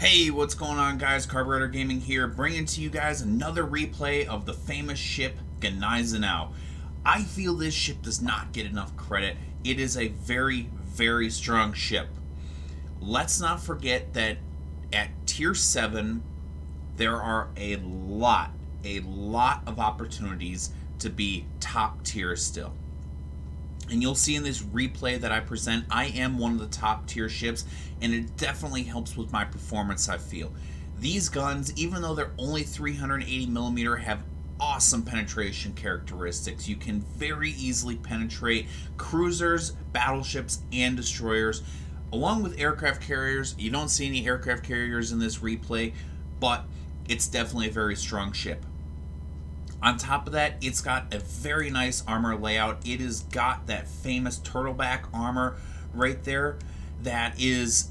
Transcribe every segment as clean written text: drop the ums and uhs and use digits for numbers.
Hey, what's going on, guys? Carburetor Gaming here, bringing to you guys another replay of the famous ship Gneisenau. I feel this ship does not get enough credit. It is a very, very strong ship. Let's not forget that at Tier 7, there are a lot of opportunities to be top tier still. And you'll see in this replay that I present, I am one of the top tier ships, and it definitely helps with my performance, I feel. These guns, even though they're only 380mm, have awesome penetration characteristics. You can very easily penetrate cruisers, battleships, and destroyers, along with aircraft carriers. You don't see any aircraft carriers in this replay, but it's definitely a very strong ship. On top of that, it's got a very nice armor layout. It has got that famous turtleback armor right there that is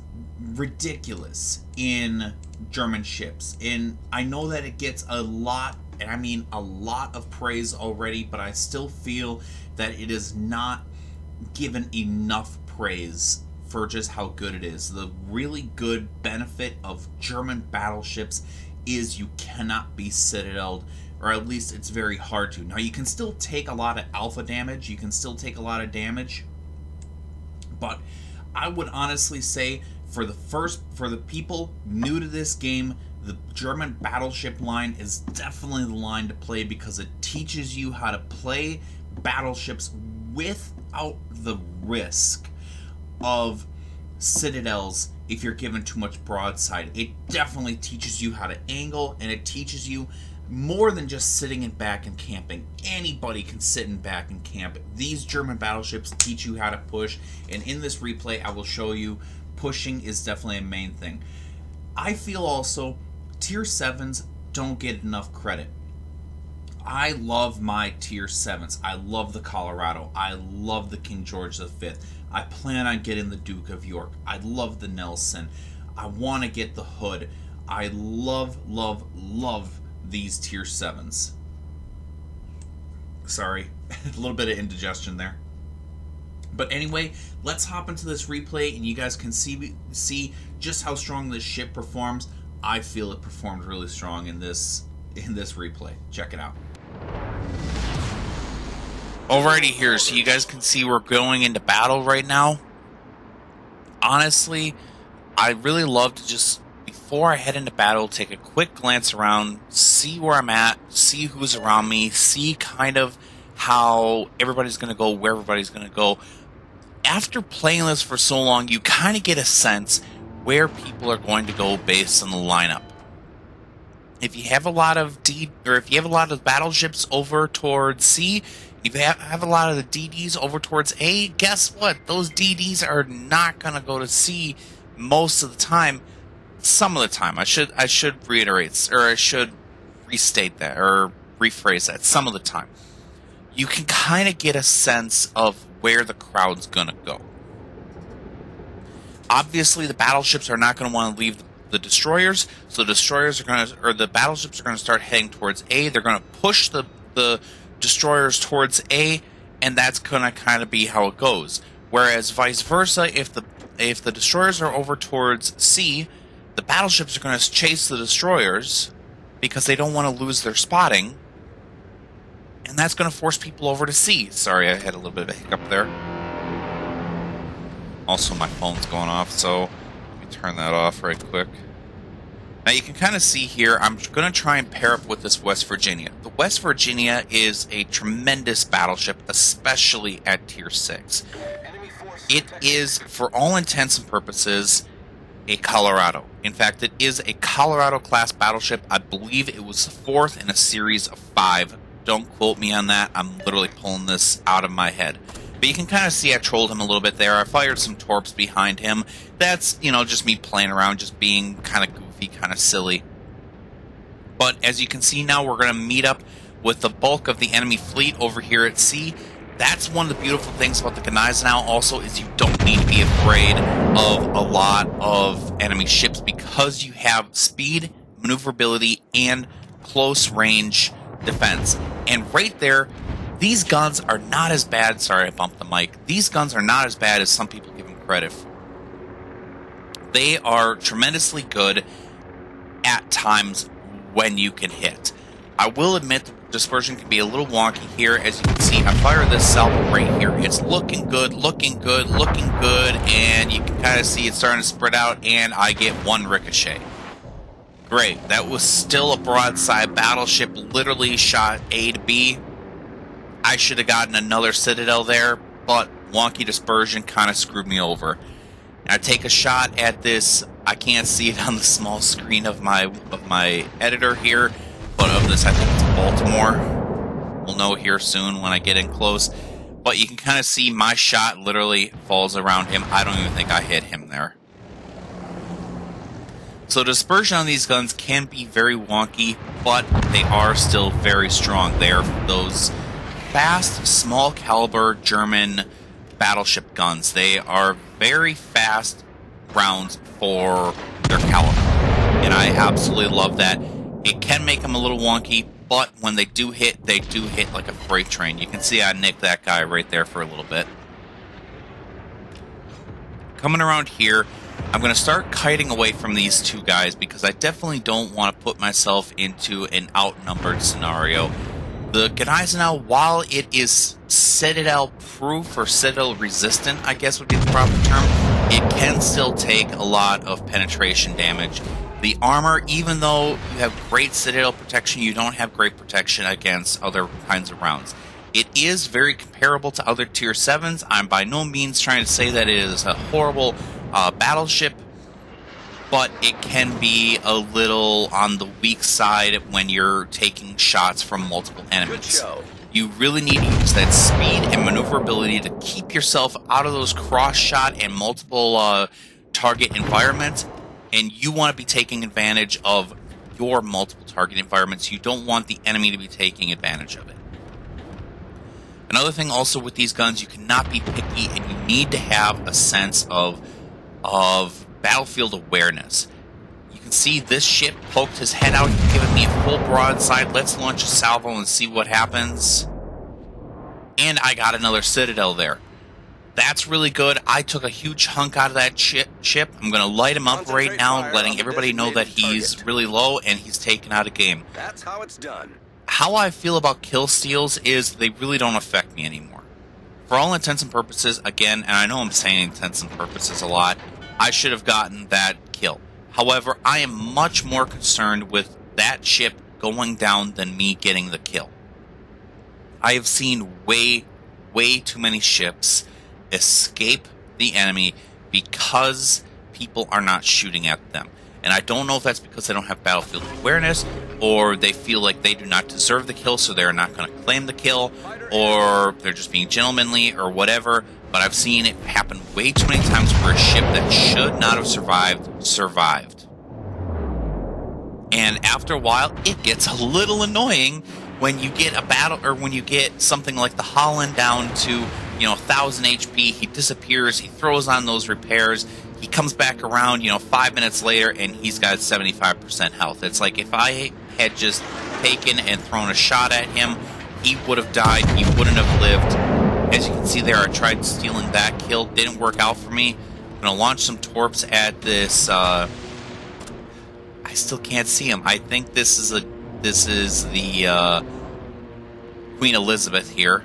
ridiculous in German ships. And I know that it gets a lot, and I mean a lot of praise already, but I still feel that it is not given enough praise for just how good it is. The really good benefit of German battleships is you cannot be citadeled, or at least it's very hard to. Now, you can still take a lot of alpha damage, you can still take a lot of damage, but I would honestly say for the people new to this game, the German battleship line is definitely the line to play, because it teaches you how to play battleships without the risk of citadels if you're given too much broadside. It definitely teaches you how to angle, and it teaches you more than just sitting in back and camping. Anybody can sit in back and camp. These German battleships teach you how to push, and in this replay I will show you pushing is definitely a main thing. I feel also Tier 7s don't get enough credit. I love my Tier 7s. I love the Colorado. I love the King George V. I plan on getting the Duke of York. I love the Nelson. I want to get the Hood. I love these Tier 7s. Sorry, a little bit of indigestion there. But anyway, let's hop into this replay, and you guys can see just how strong this ship performs. I feel it performed really strong in this replay. Check it out. Alrighty here, so you guys can see we're going into battle right now. Honestly, I really love to just, before I head into battle, take a quick glance around, see where I'm at, see who's around me, see kind of how everybody's going to go, where everybody's going to go. After playing this for so long, you kind of get a sense where people are going to go based on the lineup. If you have a lot of battleships over towards C, if you have a lot of the DDs over towards A, guess what? Those DDs are not going to go to C most of the time. Some of the time. I should reiterate, or I should restate that, or rephrase that. Some of the time. You can kind of get a sense of where the crowd's going to go. Obviously, the battleships are not going to want to leave the destroyers, so the battleships are going to start heading towards A. They're going to push the destroyers towards A, and that's going to kind of be how it goes. Whereas vice versa, if the destroyers are over towards C, the battleships are going to chase the destroyers because they don't want to lose their spotting, and that's going to force people over to C. Sorry, I had a little bit of a hiccup there. Also, my phone's going off, so let me turn that off right quick. Now, you can kind of see here, I'm going to try and pair up with this West Virginia. The West Virginia is a tremendous battleship, especially at Tier 6. It is, for all intents and purposes, a Colorado. In fact, it is a Colorado-class battleship. I believe it was the fourth in a series of 5. Don't quote me on that. I'm literally pulling this out of my head. But you can kind of see I trolled him a little bit there. I fired some torps behind him. That's, just me playing around, just being kind of goofy, kind of silly. But as you can see now, we're going to meet up with the bulk of the enemy fleet over here at sea. That's one of the beautiful things about the Gneisenau also, is you don't need to be afraid of a lot of enemy ships, because you have speed, maneuverability, and close range defense. And right there, these guns are not as bad. Sorry, I bumped the mic. These guns are not as bad as some people give them credit for. They are tremendously good at times when you can hit. I will admit the dispersion can be a little wonky here. As you can see, I fire this salvo right here. It's looking good, looking good, looking good, and you can kind of see it's starting to spread out, and I get one ricochet. Great. That was still a broadside battleship, literally shot A to B. I should have gotten another Citadel there, but wonky dispersion kind of screwed me over. And I take a shot at this. I can't see it on the small screen of my editor here, but of this, I think it's Baltimore. We'll know here soon when I get in close. But you can kind of see my shot literally falls around him. I don't even think I hit him there. So dispersion on these guns can be very wonky, but they are still very strong. They are those fast, small caliber German battleship guns. They are very fast rounds for their caliber, and I absolutely love that. It can make them a little wonky, but when they do hit like a freight train. You can see I nicked that guy right there for a little bit. Coming around here, I'm going to start kiting away from these two guys because I definitely don't want to put myself into an outnumbered scenario. The Gneisenau, while it is Citadel proof or Citadel resistant, I guess would be the proper term, it can still take a lot of penetration damage. The armor, even though you have great Citadel protection, you don't have great protection against other kinds of rounds. It is very comparable to other Tier 7s. I'm by no means trying to say that it is a horrible battleship, but it can be a little on the weak side when you're taking shots from multiple enemies. You really need to use that speed and maneuverability to keep yourself out of those cross-shot and multiple target environments, and you want to be taking advantage of your multiple target environments. You don't want the enemy to be taking advantage of it. Another thing also with these guns, you cannot be picky, and you need to have a sense of battlefield awareness. You can see this ship poked his head out, giving me a full broadside. Let's launch a salvo and see what happens. And I got another Citadel there. That's really good. I took a huge hunk out of that ship. I'm going to light him up right now, letting everybody know that he's really low and he's taken out a game. That's how it's done. How I feel about kill steals is they really don't affect me anymore. For all intents and purposes, again, and I know I'm saying intents and purposes a lot, I should have gotten that kill. However, I am much more concerned with that ship going down than me getting the kill. I have seen way too many ships escape the enemy because people are not shooting at them. And I don't know if that's because they don't have battlefield awareness, or they feel like they do not deserve the kill, so they're not going to claim the kill, or they're just being gentlemanly, or whatever. But I've seen it happen way too many times where a ship that should not have survived. And after a while, it gets a little annoying when you get a battle, or when you get something like the Holland down to 1,000 HP. He disappears. He throws on those repairs. He comes back around, 5 minutes later, and he's got 75% health. It's like if I had just taken and thrown a shot at him, he would have died. He wouldn't have lived. As you can see there, I tried stealing that kill. Didn't work out for me. I'm going to launch some torps at this. I still can't see him. I think this is the Queen Elizabeth here.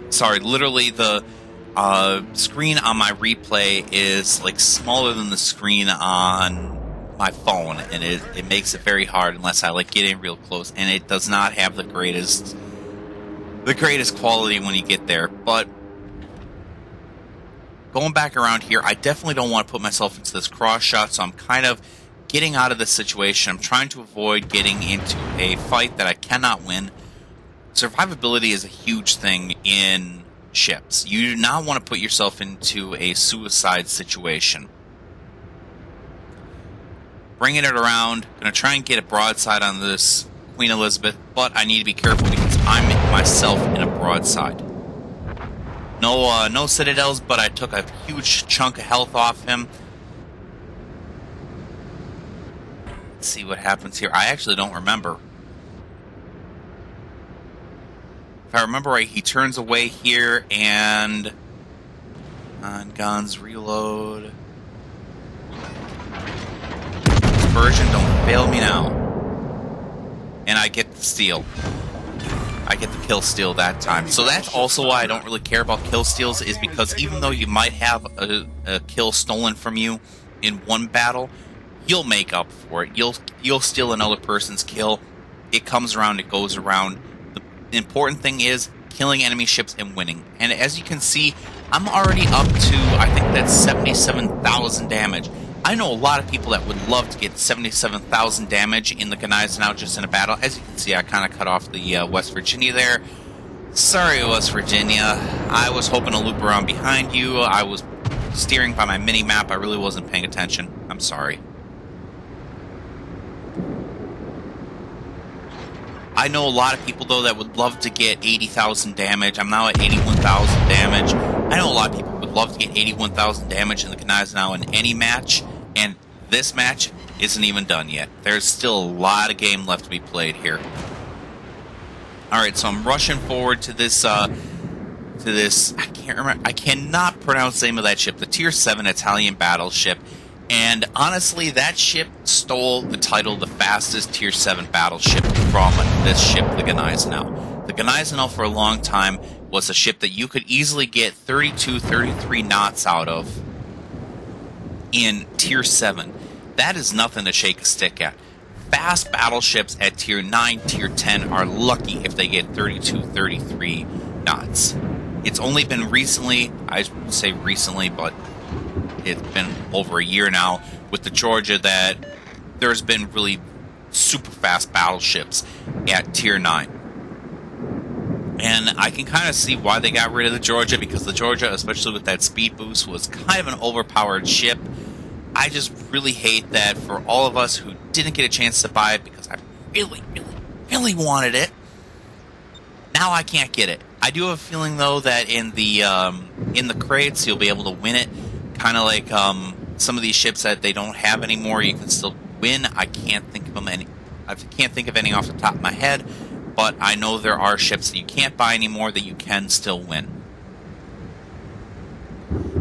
Sorry, literally the screen on my replay is like smaller than the screen on my phone, and it makes it very hard unless I get in real close, and it does not have the greatest quality when you get there. But going back around here, I definitely don't want to put myself into this cross shot, so I'm kind of getting out of this situation. I'm trying to avoid getting into a fight that I cannot win. Survivability is a huge thing in ships. You do not want to put yourself into a suicide situation. Bringing it around, going to try and get a broadside on this Queen Elizabeth, but I need to be careful because I'm myself in a broadside. No Citadels, but I took a huge chunk of health off him. Let's see what happens here. I actually don't remember. If I remember right, he turns away here and on guns, reload. conversion. Don't fail me now. And I get the steal. I get the kill steal that time. So that's also why I don't really care about kill steals, is because even though you might have a kill stolen from you in one battle, you'll make up for it. You'll steal another person's kill. It comes around, it goes around. The important thing is killing enemy ships and winning. And as you can see, I'm already up to, I think that's 77,000 damage. I know a lot of people that would love to get 77,000 damage in the Gneisenau just in a battle. As you can see, I kind of cut off the West Virginia there. Sorry, West Virginia. I was hoping to loop around behind you. I was steering by my mini-map. I really wasn't paying attention. I'm sorry. I know a lot of people, though, that would love to get 80,000 damage. I'm now at 81,000 damage. I know a lot of people would love to get 81,000 damage in the Gneisenau in any match, and this match isn't even done yet. There's still a lot of game left to be played here. Alright, so I'm rushing forward to this, I can't remember, I cannot pronounce the name of that ship, the Tier 7 Italian battleship. And honestly, that ship stole the title the fastest Tier 7 battleship from this ship, the Gneisenau. The Gneisenau for a long time was a ship that you could easily get 32, 33 knots out of in Tier 7. That is nothing to shake a stick at. Fast battleships at Tier 9, Tier 10 are lucky if they get 32, 33 knots. It's only been recently, I say recently, but it's been over a year now with the Georgia that there's been really super fast battleships at Tier 9. And I can kind of see why they got rid of the Georgia, because the Georgia, especially with that speed boost, was kind of an overpowered ship. I just really hate that for all of us who didn't get a chance to buy it because I really, really, really wanted it. Now I can't get it. I do have a feeling, though, that in the crates you'll be able to win it. Kind of like some of these ships that they don't have anymore, you can still win. I can't think of any. I can't think of any off the top of my head, but I know there are ships that you can't buy anymore that you can still win.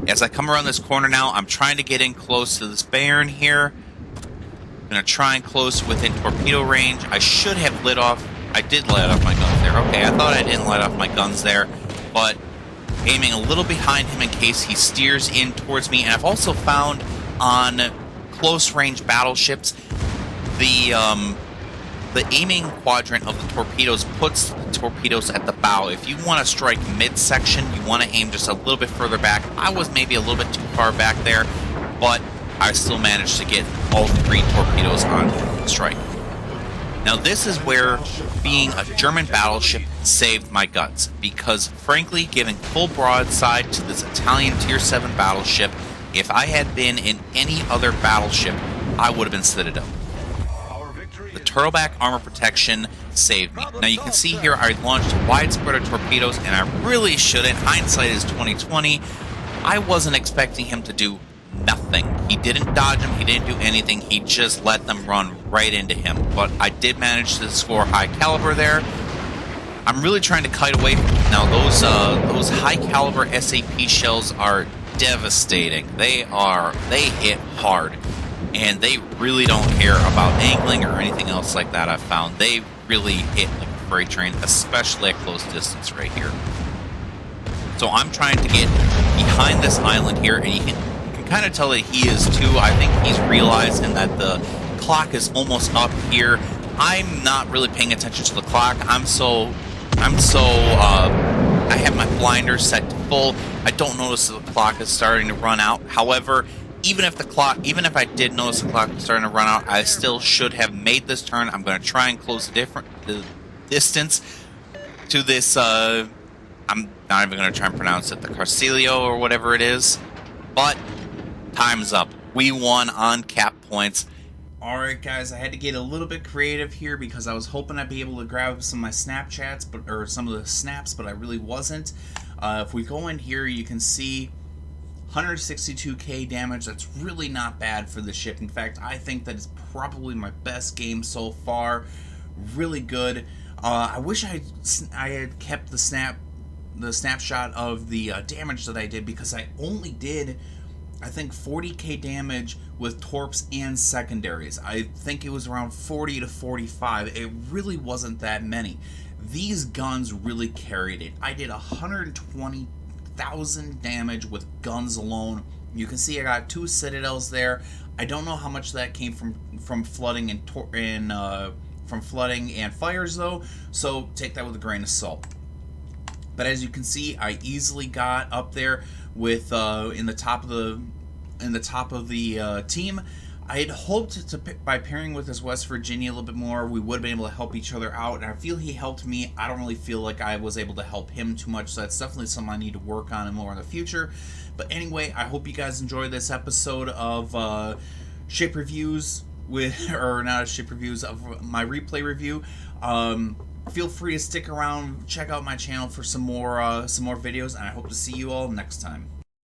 As I come around this corner now, I'm trying to get in close to this Baron here. I'm going to try and close within torpedo range. I should have lit off. I did light off my guns there. Okay, I thought I didn't light off my guns there, but aiming a little behind him in case he steers in towards me. And I've also found on close range battleships, the aiming quadrant of the torpedoes puts the torpedoes at the bow. If you want to strike midsection, you want to aim just a little bit further back. I was maybe a little bit too far back there, but I still managed to get all 3 torpedoes on strike. Now this is where being a German battleship saved my guts, because frankly, giving full broadside to this Italian Tier 7 battleship, if I had been in any other battleship, I would have been Citadel. The turtleback armor protection saved me. Now you can see here I launched a wide spread of torpedoes, and I really shouldn't. Hindsight is 2020. I wasn't expecting him to do nothing. He didn't dodge them, he didn't do anything, he just let them run right into him. But I did manage to score high caliber there. I'm really trying to kite away from him. Now those high caliber SAP shells are devastating. They hit hard, and they really don't care about angling or anything else like that. I've found they really hit like a freight train, especially at close distance right here. So I'm trying to get behind this island here, and you can kind of tell that he is too. I think he's realizing that the clock is almost up here. I'm not really paying attention to the clock. I have my blinders set to full. I don't notice the clock is starting to run out. However, even if I did notice the clock was starting to run out, I still should have made this turn. I'm going to try and close the distance to this. I'm not even going to try and pronounce it, the Carcelio or whatever it is. But time's up. We won on cap points. Alright guys, I had to get a little bit creative here because I was hoping I'd be able to grab some of my Snapchats, or some of the snaps, but I really wasn't. If we go in here, you can see 162k damage. That's really not bad for the ship. In fact, I think that is probably my best game so far. Really good. I wish I had kept the snapshot of the damage that I did, because I only did I think 40k damage with torps and secondaries. I think it was around 40 to 45. It really wasn't that many. These guns really carried it. I did 120,000 damage with guns alone. You can see I got 2 citadels there. I don't know how much that came from flooding from flooding and fires though, so take that with a grain of salt. But as you can see, I easily got up there with in the top of the team. I had hoped to, by pairing with this West Virginia a little bit more, we would have been able to help each other out, and I feel he helped me. I don't really feel like I was able to help him too much, so that's definitely something I need to work on more in the future. But anyway, I hope you guys enjoyed this episode of ship reviews or not ship reviews, of my replay review. Feel free to stick around, check out my channel for some more videos, and I hope to see you all next time.